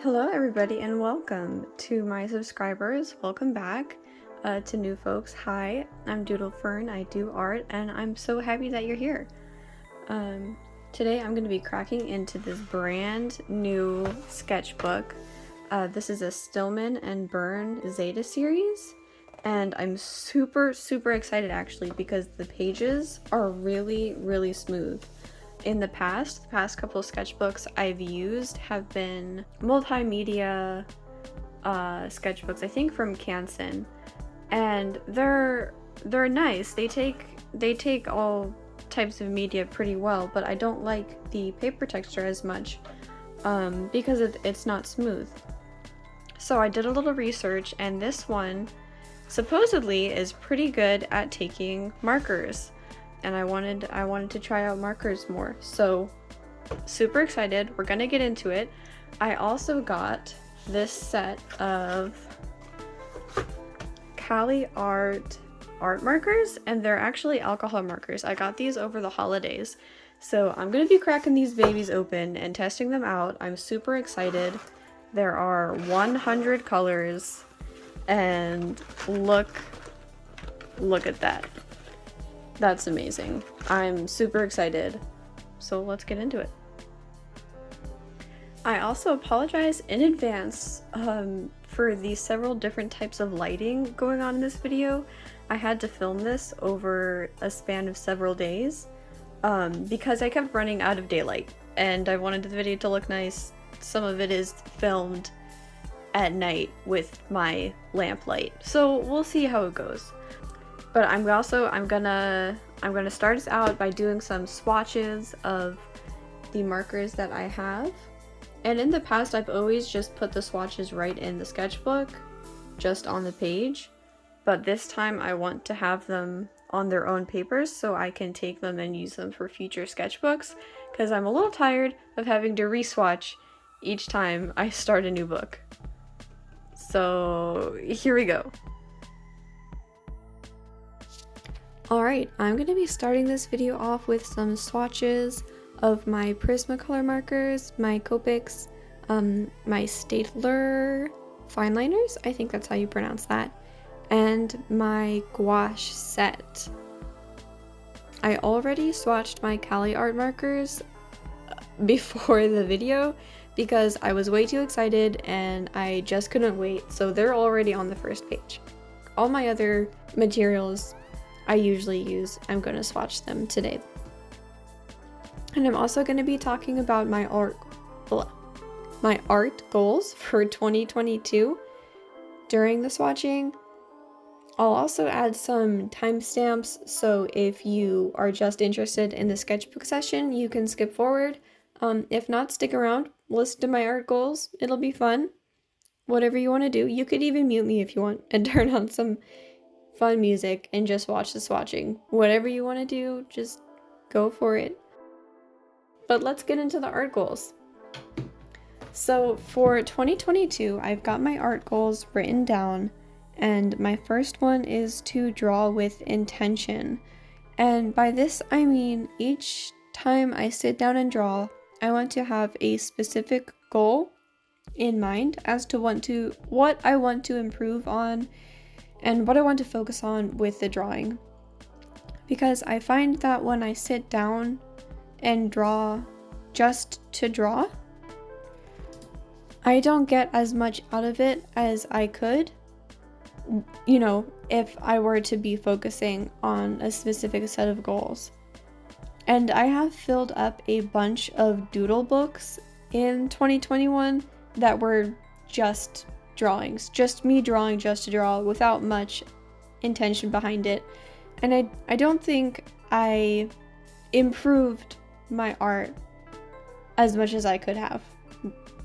Hello everybody and welcome to my subscribers. Welcome back to new folks. Hi, I'm Fern. I do art and I'm so happy that you're here. Today I'm going to be cracking into this brand new sketchbook. This is a Stillman and Birn Zeta series and I'm super excited actually because the pages are really smooth. In the past couple sketchbooks I've used have been multimedia sketchbooks, I think from Canson, and they're nice. They take all types of media pretty well, but I don't like the paper texture as much because it's not smooth. So I did a little research, and this one supposedly is pretty good at taking markers. And I wanted to try out markers more. So super excited. We're gonna get into it. I also got this set of Caliart art markers, and they're actually alcohol markers. I got these over the holidays. So I'm gonna be cracking these babies open and testing them out. I'm super excited. There are 100 colors, and look at that. That's amazing. I'm super excited. So let's get into it. I also apologize in advance for the several different types of lighting going on in this video. I had to film this over a span of several days because I kept running out of daylight and I wanted the video to look nice. Some of it is filmed at night with my lamp light. So we'll see how it goes. But I'm gonna start us out by doing some swatches of the markers that I have. And in the past, I've always just put the swatches right in the sketchbook, just on the page. But this time I want to have them on their own papers so I can take them and use them for future sketchbooks, because I'm a little tired of having to re-swatch each time I start a new book. So here we go. Alright, I'm going to be starting this video off with some swatches of my Prismacolor markers, my Copics, my Staedtler fine liners, I think that's how you pronounce that, and my gouache set. I already swatched my Caliart markers before the video because I was way too excited and I just couldn't wait, so they're already on the first page. All my other materials I usually use, I'm going to swatch them today. And I'm also going to be talking about my art goals for 2022 during the swatching. I'll also add some timestamps, so if you are just interested in the sketchbook session, you can skip forward. If not, stick around, listen to my art goals, it'll be fun. Whatever you want to do. You could even mute me if you want and turn on some fun music and just watch the swatching. Whatever you want to do, just go for it. But let's get into the art goals. So for 2022, I've got my art goals written down, and my first one is to draw with intention. And by this I mean each time I sit down and draw, I want to have a specific goal in mind as to what I want to improve on and what I want to focus on with the drawing. Because I find that when I sit down and draw just to draw, I don't get as much out of it as I could, you know, if I were to be focusing on a specific set of goals. And I have filled up a bunch of doodle books in 2021 that were just drawings, just me drawing just to draw without much intention behind it, and I don't think I improved my art as much as I could have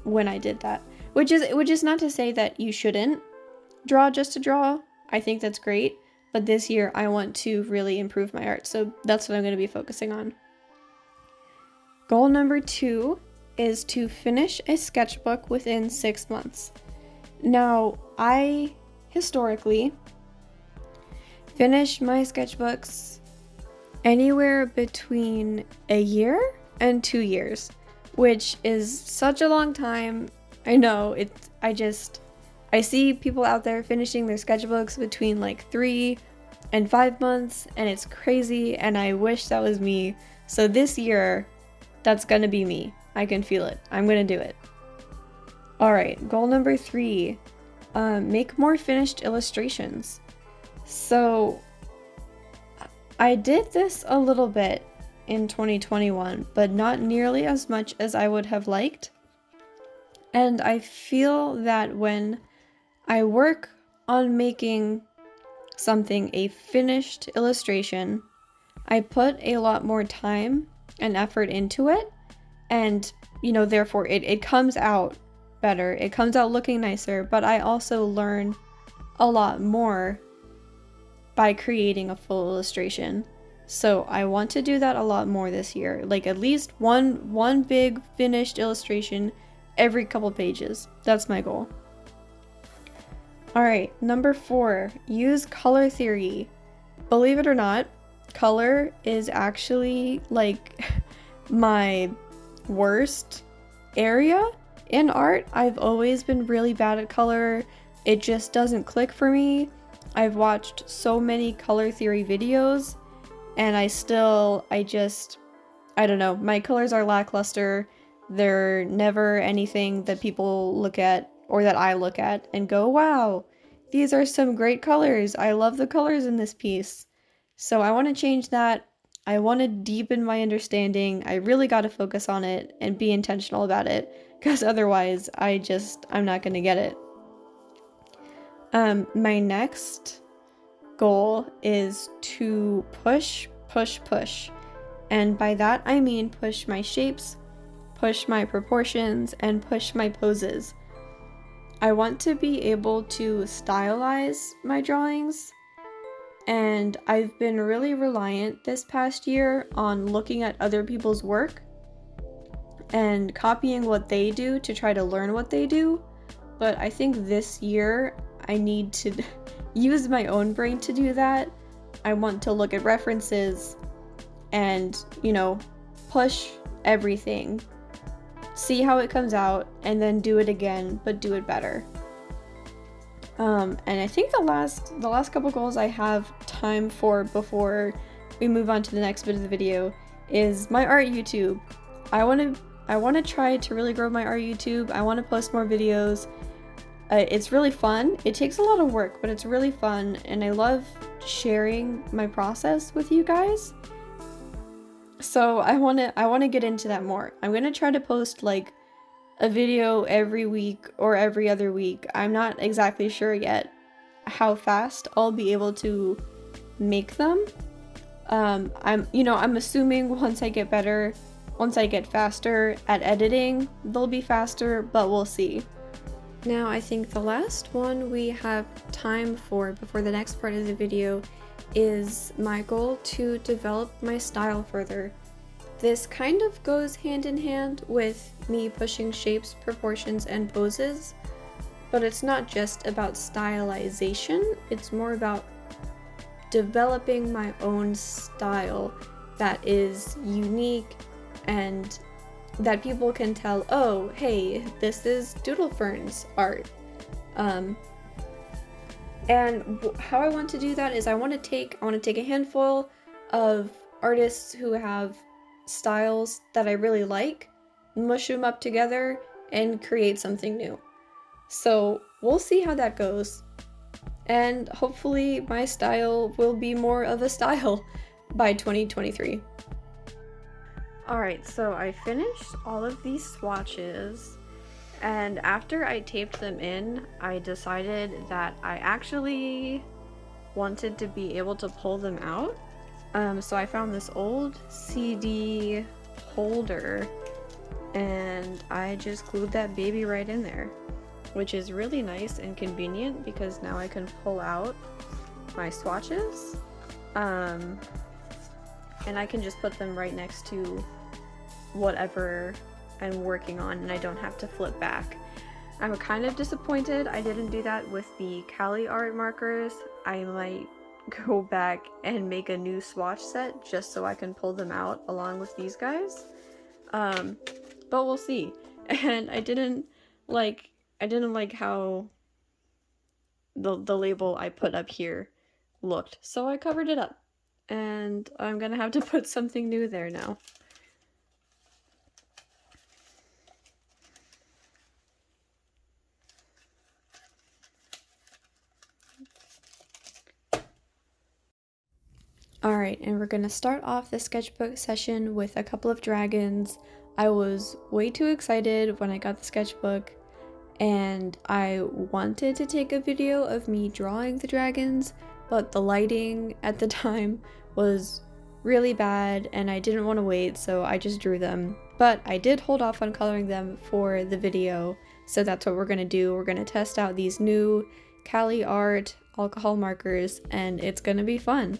when I did that, which is not to say that you shouldn't draw just to draw. I think that's great, but this year I want to really improve my art, so that's what I'm going to be focusing on. Goal number 2 is to finish a sketchbook within 6 months. Now, I historically finish my sketchbooks anywhere between a year and 2 years, which is such a long time. I know, I see people out there finishing their sketchbooks between like 3 and 5 months, and it's crazy, and I wish that was me. So this year, that's gonna be me. I can feel it. I'm gonna do it. Alright, goal number 3. Make more finished illustrations. So, I did this a little bit in 2021, but not nearly as much as I would have liked. And I feel that when I work on making something a finished illustration, I put a lot more time and effort into it, and therefore it comes out better, it comes out looking nicer, but I also learn a lot more by creating a full illustration. So I want to do that a lot more this year, like at least one big finished illustration every couple pages. That's my goal. Alright, number 4, use color theory. Believe it or not, color is actually like my worst area in art. I've always been really bad at color. It just doesn't click for me. I've watched so many color theory videos, and I don't know, my colors are lackluster. They're never anything that people look at or that I look at and go, wow, these are some great colors. I love the colors in this piece. So I want to change that. I want to deepen my understanding. I really got to focus on it and be intentional about it, because otherwise I'm not going to get it. My next goal is to push. And by that I mean push my shapes, push my proportions, and push my poses. I want to be able to stylize my drawings, and I've been really reliant this past year on looking at other people's work and copying what they do to try to learn what they do. But I think this year I need to use my own brain to do that. I want to look at references and, push everything, see how it comes out, and then do it again, but do it better. And I think the last couple goals I have time for before we move on to the next bit of the video is my art YouTube. I want to try to really grow my art YouTube. I want to post more videos. It's really fun. It takes a lot of work, but it's really fun, and I love sharing my process with you guys. So I want to get into that more. I'm going to try to post like a video every week or every other week. I'm not exactly sure yet how fast I'll be able to make them. I'm assuming once I get faster at editing, they'll be faster, but we'll see. Now, I think the last one we have time for before the next part of the video is my goal to develop my style further. This kind of goes hand in hand with me pushing shapes, proportions, and poses, but it's not just about stylization, it's more about developing my own style that is unique and that people can tell, oh, hey, this is Doodlefern's art. And how I want to do that is I want to take a handful of artists who have styles that I really like, mush them up together, and create something new. So we'll see how that goes. And hopefully my style will be more of a style by 2023. Alright, so I finished all of these swatches, and after I taped them in, I decided that I actually wanted to be able to pull them out. So I found this old CD holder, and I just glued that baby right in there, which is really nice and convenient because now I can pull out my swatches, and I can just put them right next to whatever I'm working on, and I don't have to flip back. I'm kind of disappointed I didn't do that with the Caliart markers. I might go back and make a new swatch set just so I can pull them out along with these guys. But we'll see. And I didn't like, I didn't like how the label I put up here looked, so I covered it up. And I'm gonna have to put something new there now. Alright, and we're gonna start off the sketchbook session with a couple of dragons. I was way too excited when I got the sketchbook, and I wanted to take a video of me drawing the dragons, but the lighting at the time was really bad and I didn't want to wait, so I just drew them. But I did hold off on coloring them for the video, so that's what we're gonna do. We're gonna test out these new Caliart alcohol markers, and it's gonna be fun.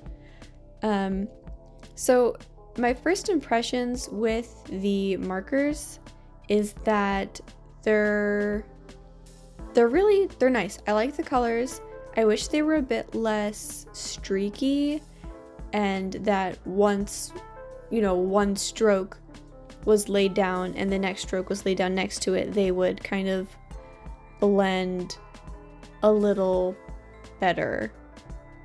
So my first impressions with the markers is that they're nice. I like the colors. I wish they were a bit less streaky, and that once, you know, one stroke was laid down and the next stroke was laid down next to it, they would kind of blend a little better.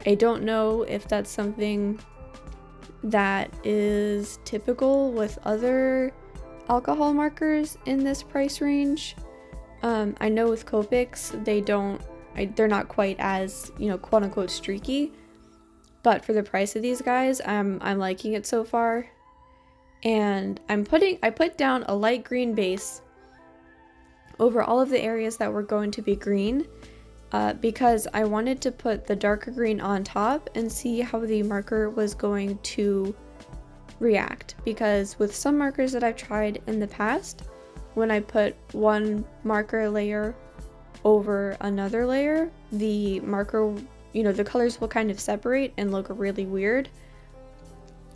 I don't know if that's something that is typical with other alcohol markers in this price range. I know with Copics, they're not quite as, you know, quote unquote streaky, but for the price of these guys, I'm liking it so far. And I put down a light green base over all of the areas that were going to be green, because I wanted to put the darker green on top and see how the marker was going to react. Because with some markers that I've tried in the past, when I put one marker layer over another layer, the marker, you know, the colors will kind of separate and look really weird.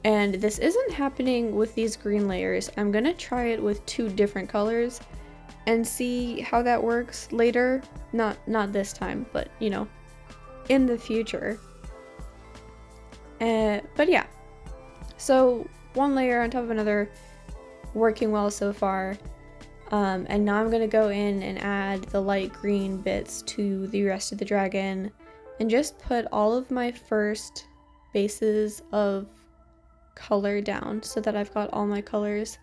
And this isn't happening with these green layers. I'm gonna try it with two different colors and see how that works later. Not this time, but, you know, in the future. But yeah, so one layer on top of another, working well so far. And now I'm gonna go in and add the light green bits to the rest of the dragon and just put all of my first bases of color down so that I've got all my colors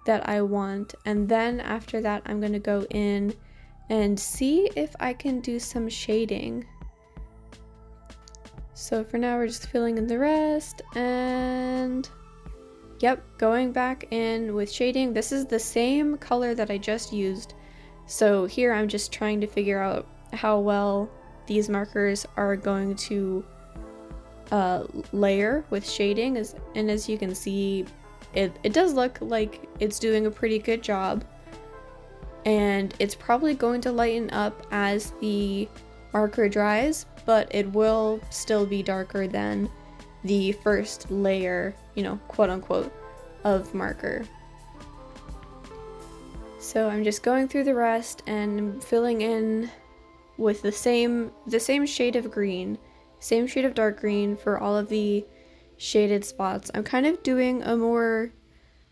that I want. And then after that, I'm gonna go in and see if I can do some shading. So for now, we're just filling in the rest, and yep, going back in with shading. This is the same color that I just used. So here I'm just trying to figure out how well these markers are going to layer with shading. And as you can see, it does look like it's doing a pretty good job. And it's probably going to lighten up as the marker dries, but it will still be darker than the first layer, you know, quote unquote, of marker. So I'm just going through the rest and filling in with the same shade of green, same shade of dark green for all of the shaded spots. I'm kind of doing a more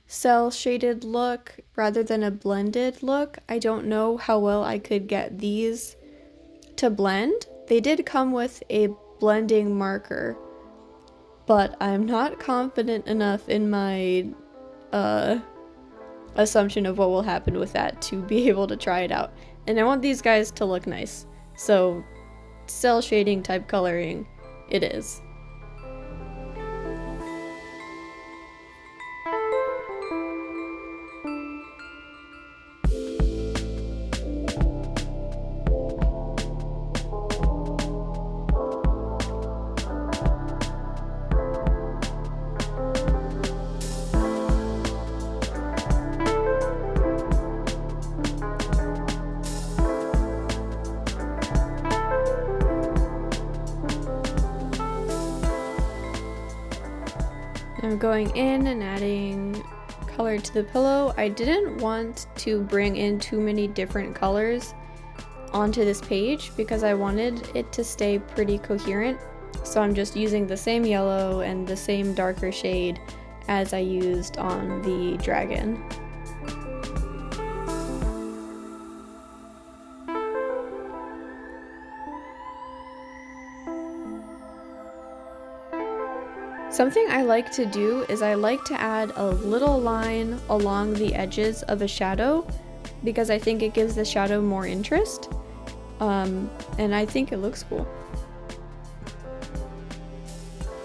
cell shaded look rather than a blended look. I don't know how well I could get these to blend. They did come with a blending marker, but I'm not confident enough in my assumption of what will happen with that to be able to try it out. And I want these guys to look nice, so cell shading type coloring it is. I'm going in and adding color to the pillow. I didn't want to bring in too many different colors onto this page because I wanted it to stay pretty coherent. So I'm just using the same yellow and the same darker shade as I used on the dragon. Something I like to do is I like to add a little line along the edges of a shadow because I think it gives the shadow more interest, and I think it looks cool.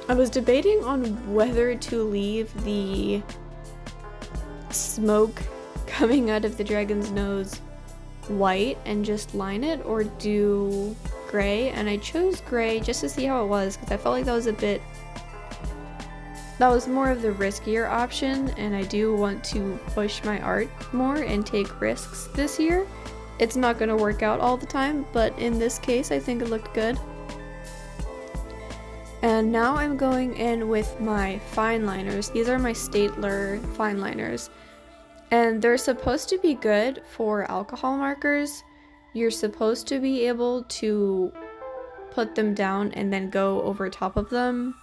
I was debating on whether to leave the smoke coming out of the dragon's nose white and just line it, or do gray, and I chose gray just to see how it was because I felt like that was more of the riskier option, and I do want to push my art more and take risks this year. It's not going to work out all the time, but in this case I think it looked good. And now I'm going in with my fine liners. These are my Staedtler fine liners. And they're supposed to be good for alcohol markers. You're supposed to be able to put them down and then go over top of them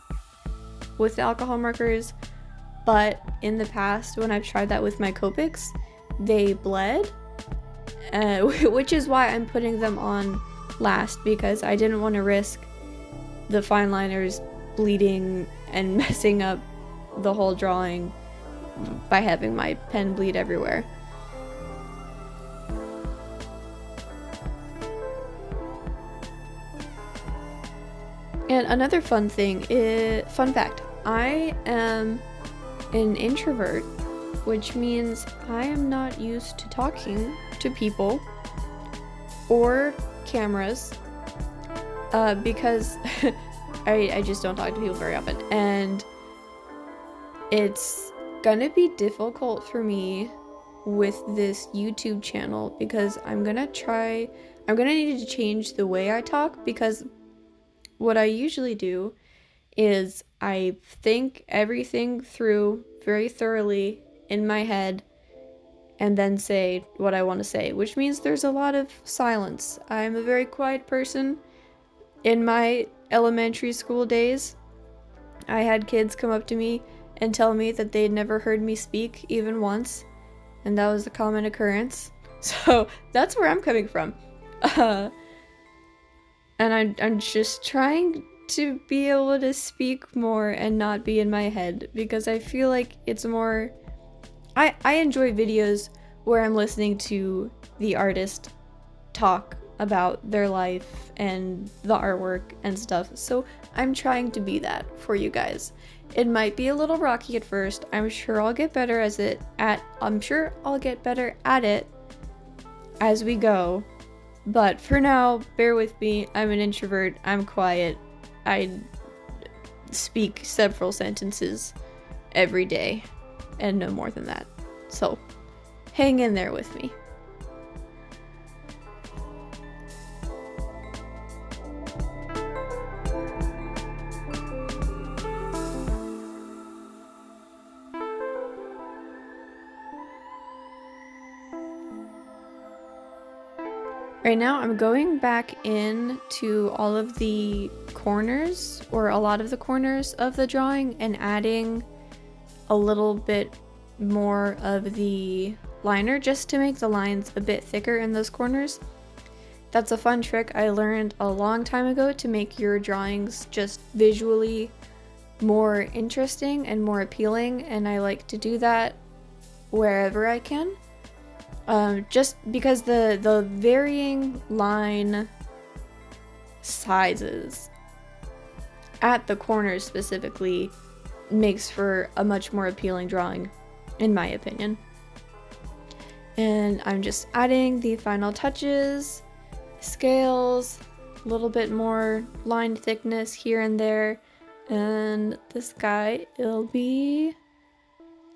with the alcohol markers. But in the past, when I've tried that with my Copics, they bled. Which is why I'm putting them on last, because I didn't want to risk the fine liners bleeding and messing up the whole drawing by having my pen bleed everywhere. And another fun fact, I am an introvert, which means I am not used to talking to people or cameras, because I just don't talk to people very often, and it's gonna be difficult for me with this YouTube channel because I'm gonna need to change the way I talk, because what I usually do is I think everything through very thoroughly in my head and then say what I want to say, which means there's a lot of silence. I'm a very quiet person. In my elementary school days, I had kids come up to me and tell me that they'd never heard me speak even once, and that was a common occurrence. So that's where I'm coming from. And I'm just trying to be able to speak more and not be in my head, because I feel like it's more... I enjoy videos where I'm listening to the artist talk about their life and the artwork and stuff, so I'm trying to be that for you guys. It might be a little rocky at first. I'm sure I'll get better at it as we go. But for now, bear with me. I'm an introvert. I'm quiet. I speak several sentences every day and no more than that. So hang in there with me. Right now I'm going back into all of the corners, or a lot of the corners of the drawing, and adding a little bit more of the liner just to make the lines a bit thicker in those corners. That's a fun trick I learned a long time ago to make your drawings just visually more interesting and more appealing, and I like to do that wherever I can. Just because the varying line sizes at the corners specifically makes for a much more appealing drawing, in my opinion. And I'm just adding the final touches, scales, a little bit more line thickness here and there, and this guy will be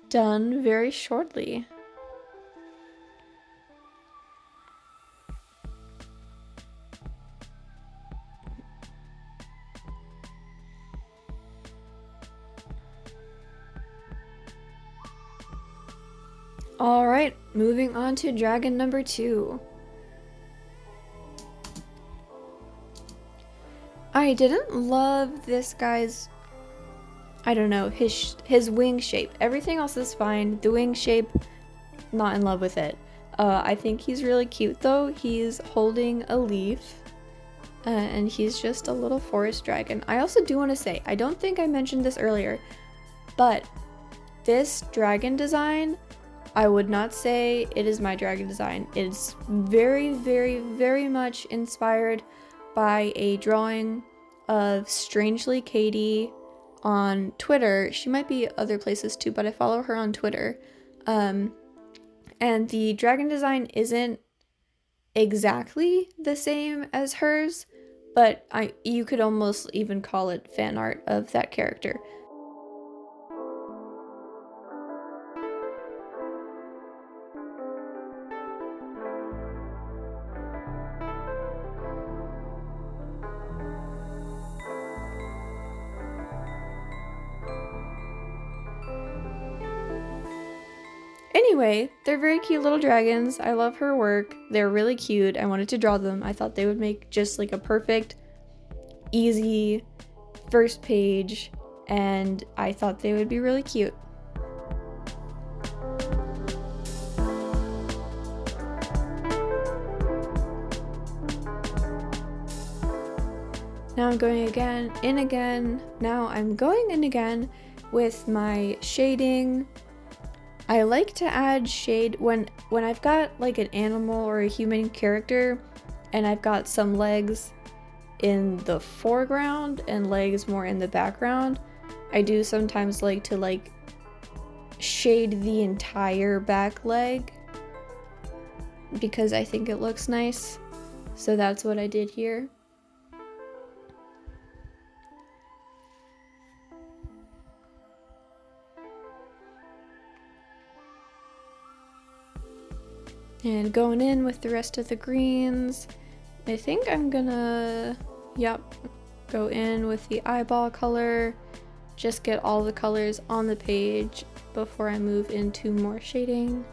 done very shortly. Alright, moving on to dragon number 2. I didn't love this guy's, I don't know, his wing shape. Everything else is fine. The wing shape, not in love with it. I think he's really cute though. He's holding a leaf, and he's just a little forest dragon. I also do want to say, I don't think I mentioned this earlier, but this dragon design, I would not say it is my dragon design. It's very, very, very much inspired by a drawing of Strangely Katie on Twitter. She might be other places too, but I follow her on Twitter. And the dragon design isn't exactly the same as hers, but you could almost even call it fan art of that character. Anyway, they're very cute little dragons. I love her work. They're really cute. I wanted to draw them. I thought they would make just like a perfect, easy first page, and I thought they would be really cute. Now I'm going in again. Now I'm going in again with my shading. I like to add shade when I've got like an animal or a human character and I've got some legs in the foreground and legs more in the background. I do sometimes like to shade the entire back leg because I think it looks nice. So that's what I did here. And going in with the rest of the greens, I think I'm gonna, go in with the eyeball color, just get all the colors on the page before I move into more shading.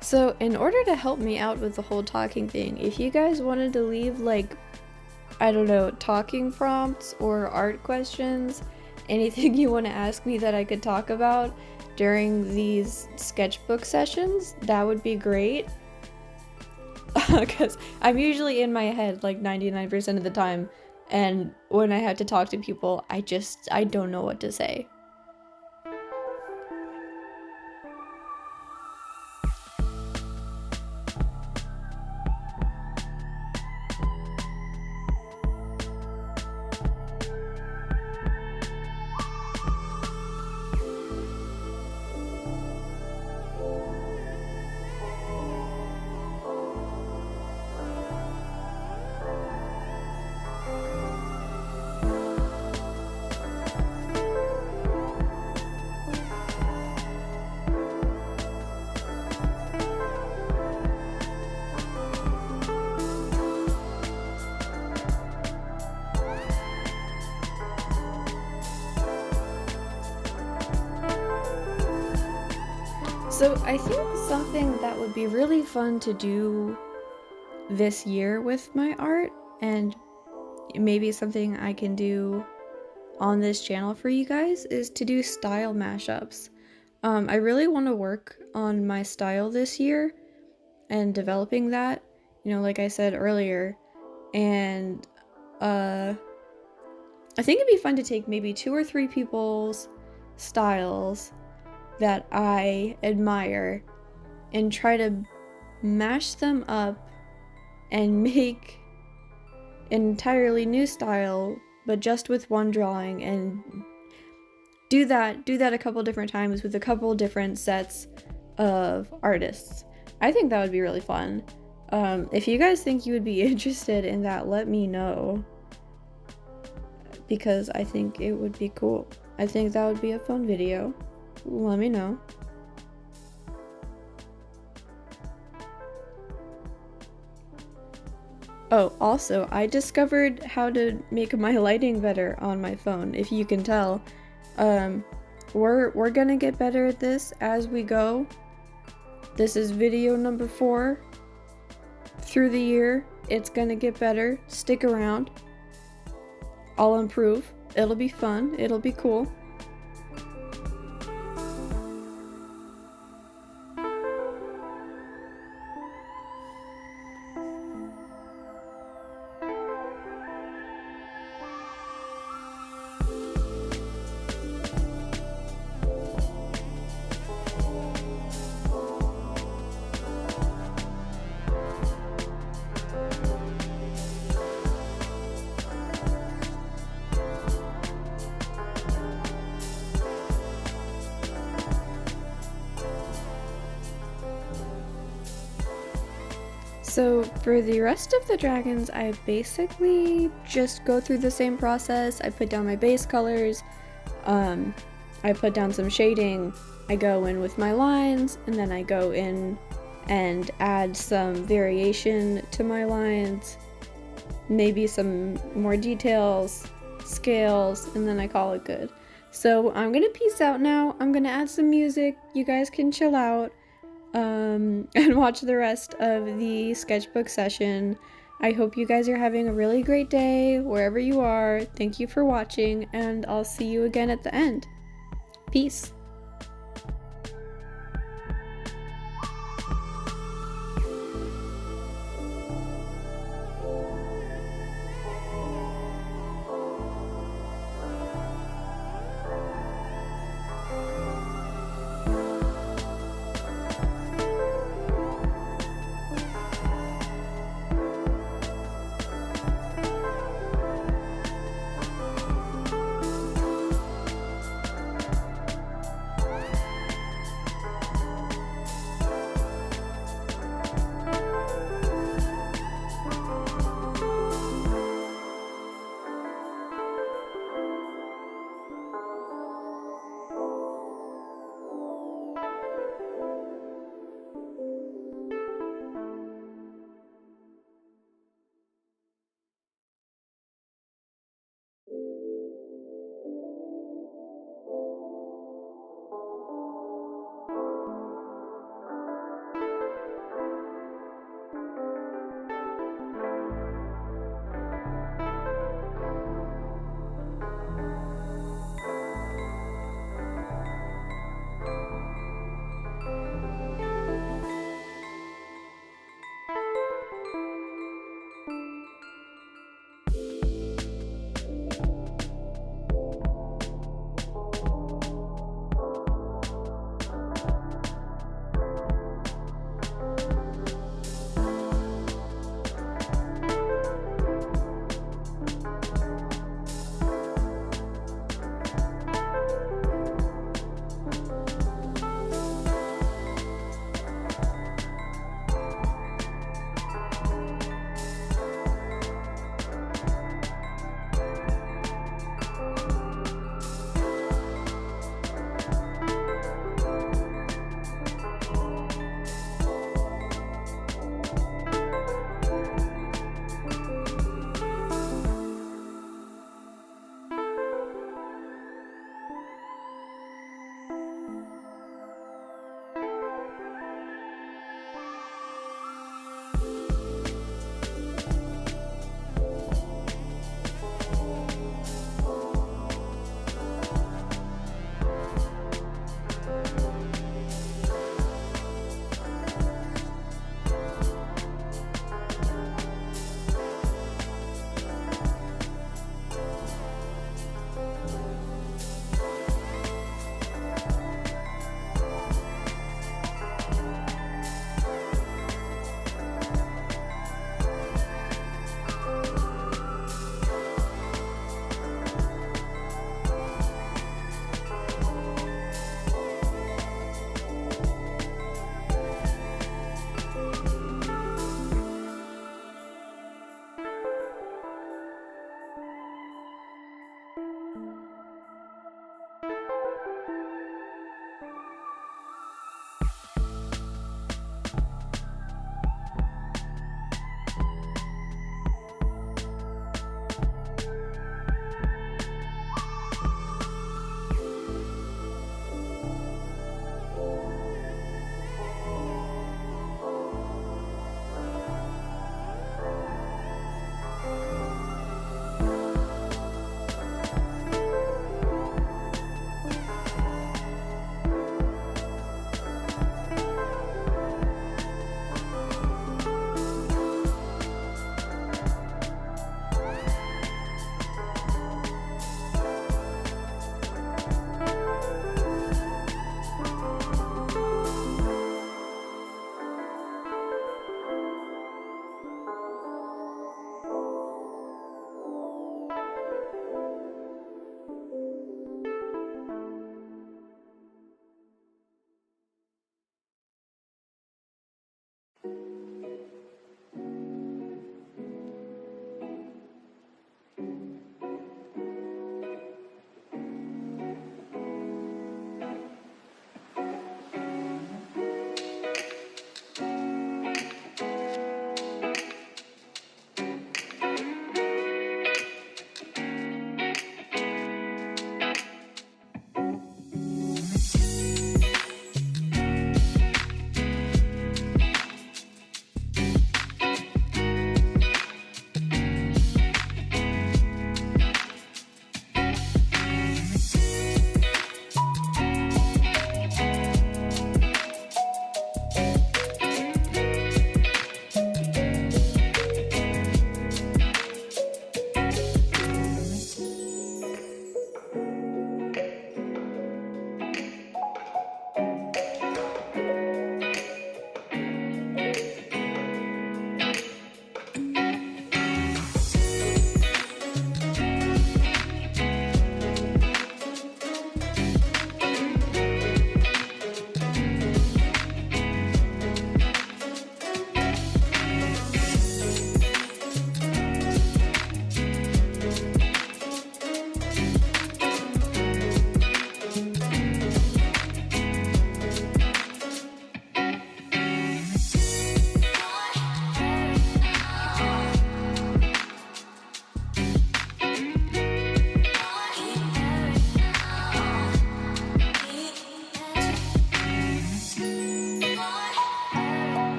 So in order to help me out with the whole talking thing, if you guys wanted to leave talking prompts or art questions, anything you want to ask me that I could talk about during these sketchbook sessions, that would be great. Because I'm usually in my head 99% of the time, and when I have to talk to people, I don't know what to say. So I think something that would be really fun to do this year with my art, and maybe something I can do on this channel for you guys, is to do style mashups. I really want to work on my style this year and developing that, like I said earlier, and I think it'd be fun to take maybe 2 or 3 people's styles that I admire and try to mash them up and make an entirely new style, but just with one drawing, and do that a couple different times with a couple different sets of artists. I think that would be really fun. If you guys think you would be interested in that, let me know, because I think it would be cool. I think that would be a fun video. Let me know. Oh, also, I discovered how to make my lighting better on my phone, if you can tell. We're gonna get better at this as we go. This is video number 4. Through the year, it's gonna get better. Stick around. I'll improve. It'll be fun. It'll be cool. So for the rest of the dragons, I basically just go through the same process. I put down my base colors, I put down some shading, I go in with my lines, and then I go in and add some variation to my lines, maybe some more details, scales, and then I call it good. So I'm gonna peace out now. I'm gonna add some music. You guys can chill out. And watch the rest of the sketchbook session. I hope you guys are having a really great day wherever you are. Thank you for watching, and I'll see you again at the end. Peace.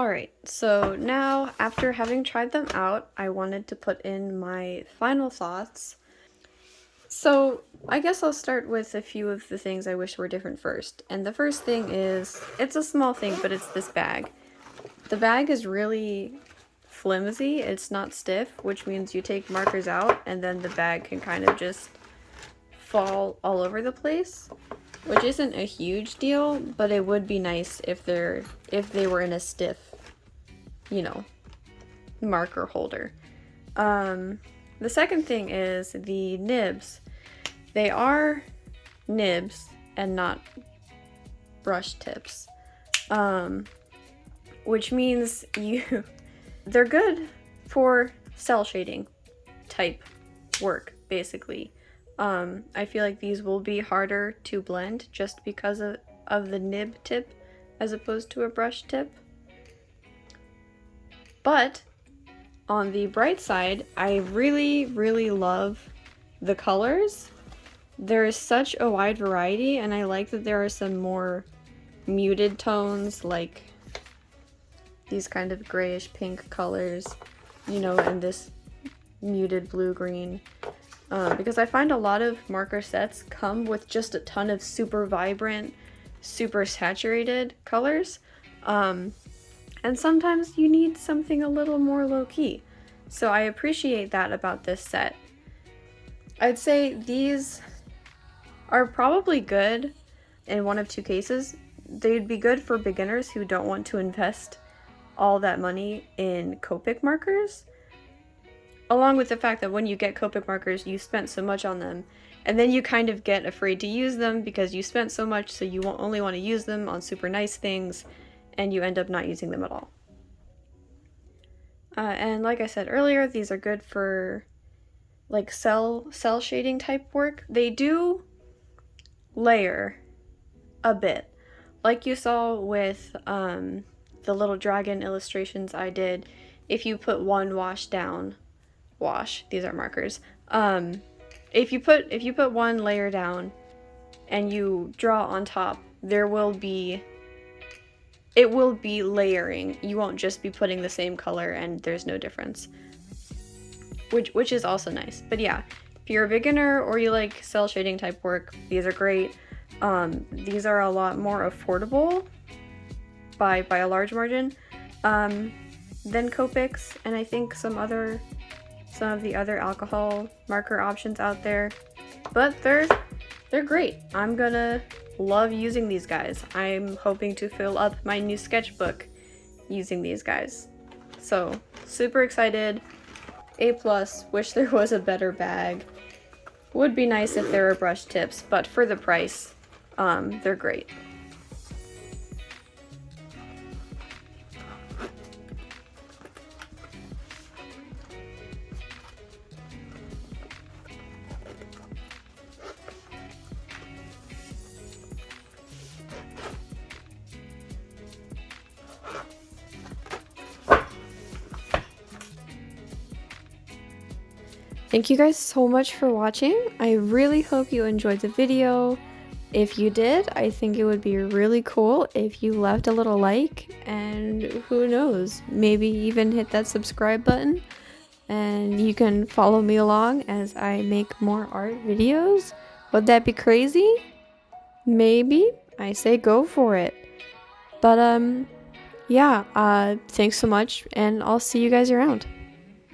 Alright, so now after having tried them out, I wanted to put in my final thoughts. So I guess I'll start with a few of the things I wish were different first. And the first thing is, it's a small thing, but it's this bag. The bag is really flimsy, it's not stiff, which means you take markers out and then the bag can kind of just fall all over the place, which isn't a huge deal, but it would be nice if they were in a stiff, you know, marker holder. The second thing is the nibs. They are nibs and not brush tips, which means they're good for cell shading type work, basically. I feel like these will be harder to blend just because of the nib tip as opposed to a brush tip. But on the bright side, I really, really love the colors. There is such a wide variety, and I like that there are some more muted tones, like these kind of grayish pink colors, you know, and this muted blue-green. Because I find a lot of marker sets come with just a ton of super vibrant, super saturated colors. And sometimes you need something a little more low-key. So I appreciate that about this set. I'd say these are probably good in one of two cases. They'd be good for beginners who don't want to invest all that money in Copic markers. Along with the fact that when you get Copic markers, you spent so much on them, and then you kind of get afraid to use them because you spent so much, so you won't only want to use them on super nice things, and you end up not using them at all. And like I said earlier, these are good for like cell shading type work. They do layer a bit, like you saw with the little dragon illustrations I did. If you put one these are markers. If you put one layer down and you draw on top, it will be layering. You won't just be putting the same color and there's no difference, which is also nice. But yeah, if you're a beginner or you like cell shading type work, these are great. These are a lot more affordable by a large margin than Copics, and I think some of the other alcohol marker options out there, but they're great. I'm gonna love using these guys. I'm hoping to fill up my new sketchbook using these guys. So super excited. A+, wish there was a better bag. Would be nice if there were brush tips, but for the price, they're great. Thank you guys so much for watching. I really hope you enjoyed the video. If you did, I think it would be really cool if you left a little like, and who knows, maybe even hit that subscribe button, and you can follow me along as I make more art videos. Would that be crazy? Maybe. I say go for it. But yeah, thanks so much, and I'll see you guys around.